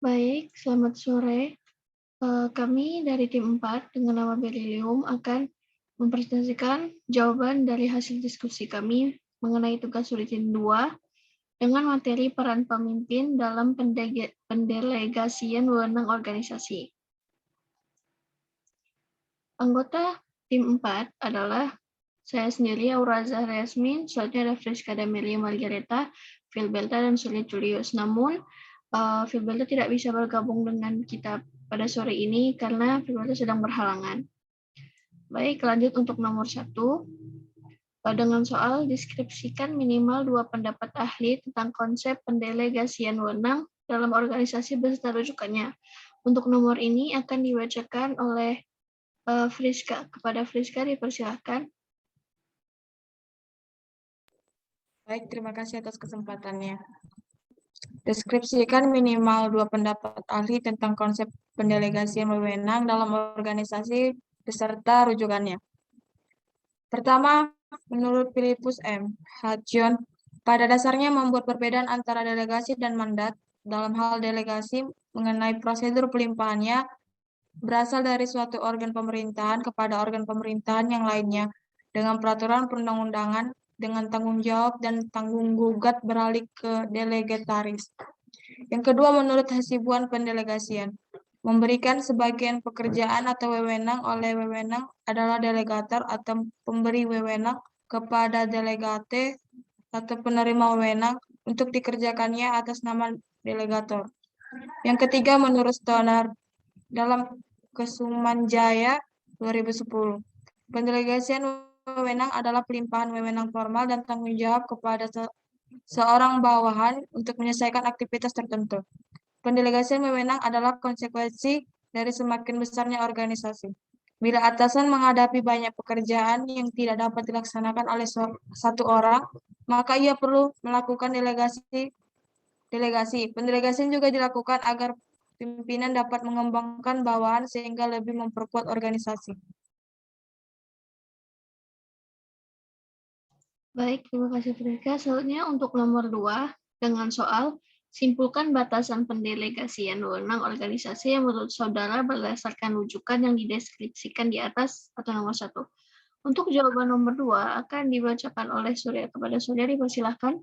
Baik, selamat sore. Kami dari tim 4 dengan nama Beryllium akan mempresentasikan jawaban dari hasil diskusi kami mengenai tugas rutin 2 dengan materi peran pemimpin dalam pendelegasian wewenang organisasi. Anggota tim 4 adalah saya sendiri, Aura Zahra Yasmin, selanjutnya ada Friska Damelia Margareta, Filbelta, dan Surya Julius. Namun, Filbelta tidak bisa bergabung dengan kita pada sore ini karena Filbelta sedang berhalangan. Baik, lanjut untuk nomor 1. Dengan soal deskripsikan minimal 2 pendapat ahli tentang konsep pendelegasian wewenang dalam organisasi beserta rujukannya. Untuk nomor ini akan dibacakan oleh Friska. Kepada Friska dipersilakan. Baik, terima kasih atas kesempatannya. Deskripsikan minimal 2 pendapat ahli tentang konsep pendelegasian wewenang dalam organisasi beserta rujukannya. Pertama, menurut Philippus M. Hadjion, pada dasarnya membuat perbedaan antara delegasi dan mandat dalam hal delegasi mengenai prosedur pelimpahannya berasal dari suatu organ pemerintahan kepada organ pemerintahan yang lainnya dengan peraturan perundang-undangan dengan tanggung jawab dan tanggung gugat beralih ke delegataris. Yang kedua, menurut Hasibuan pendelegasian, memberikan sebagian pekerjaan atau wewenang oleh wewenang adalah delegator atau pemberi wewenang kepada delegate atau penerima wewenang untuk dikerjakannya atas nama delegator. Yang ketiga, menurut Stoner dalam Kesumanjaya 2010, pendelegasian wewenang adalah pelimpahan wewenang formal dan tanggung jawab kepada seorang bawahan untuk menyelesaikan aktivitas tertentu. Pendelegasian wewenang adalah konsekuensi dari semakin besarnya organisasi. Bila atasan menghadapi banyak pekerjaan yang tidak dapat dilaksanakan oleh satu orang, maka ia perlu melakukan delegasi. Pendelegasian juga dilakukan agar pimpinan dapat mengembangkan bawahan sehingga lebih memperkuat organisasi. Baik, terima kasih Friska. Selanjutnya untuk nomor 2 dengan soal simpulkan batasan pendelegasian wewenang organisasi yang menurut saudara berdasarkan rujukan yang dideskripsikan di atas atau nomor 1. Untuk jawaban nomor 2 akan dibacakan oleh Surya. Kepada Surya dipersilahkan.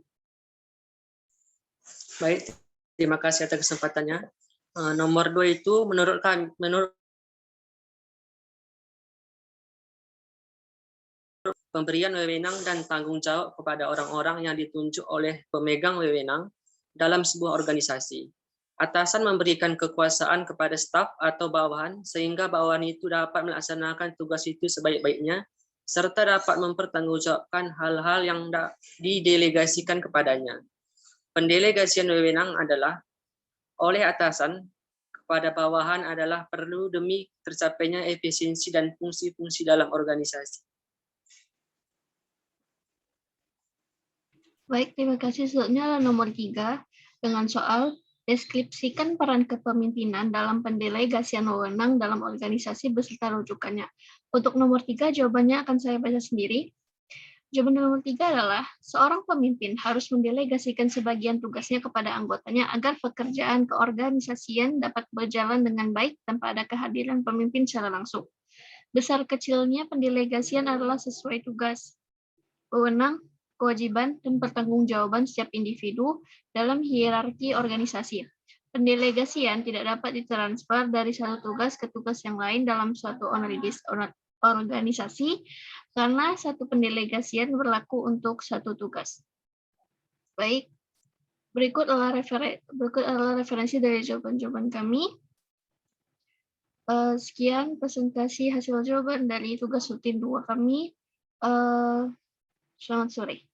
Baik, terima kasih atas kesempatannya. Nomor 2 itu menurut pemberian wewenang dan tanggung jawab kepada orang-orang yang ditunjuk oleh pemegang wewenang dalam sebuah organisasi. Atasan memberikan kekuasaan kepada staf atau bawahan sehingga bawahan itu dapat melaksanakan tugas itu sebaik-baiknya serta dapat mempertanggungjawabkan hal-hal yang didelegasikan kepadanya. Pendelegasian wewenang adalah oleh atasan kepada bawahan adalah perlu demi tercapainya efisiensi dan fungsi-fungsi dalam organisasi. Baik, terima kasih. Selanjutnya nomor 3 dengan soal deskripsikan peran kepemimpinan dalam pendelegasian wewenang dalam organisasi beserta rujukannya. Untuk nomor 3 jawabannya akan saya baca sendiri. Jawaban nomor 3 adalah seorang pemimpin harus mendelegasikan sebagian tugasnya kepada anggotanya agar pekerjaan keorganisasian dapat berjalan dengan baik tanpa ada kehadiran pemimpin secara langsung. Besar kecilnya pendelegasian adalah sesuai tugas, wewenang, kewajiban, dan pertanggungjawaban setiap individu dalam hierarki organisasi. Pendelegasian tidak dapat ditransfer dari satu tugas ke tugas yang lain dalam suatu organisasi karena satu pendelegasian berlaku untuk satu tugas. Baik, berikut adalah referensi dari jawaban-jawaban kami. Sekian presentasi hasil jawaban dari tugas rutin 2 kami. Selamat sore.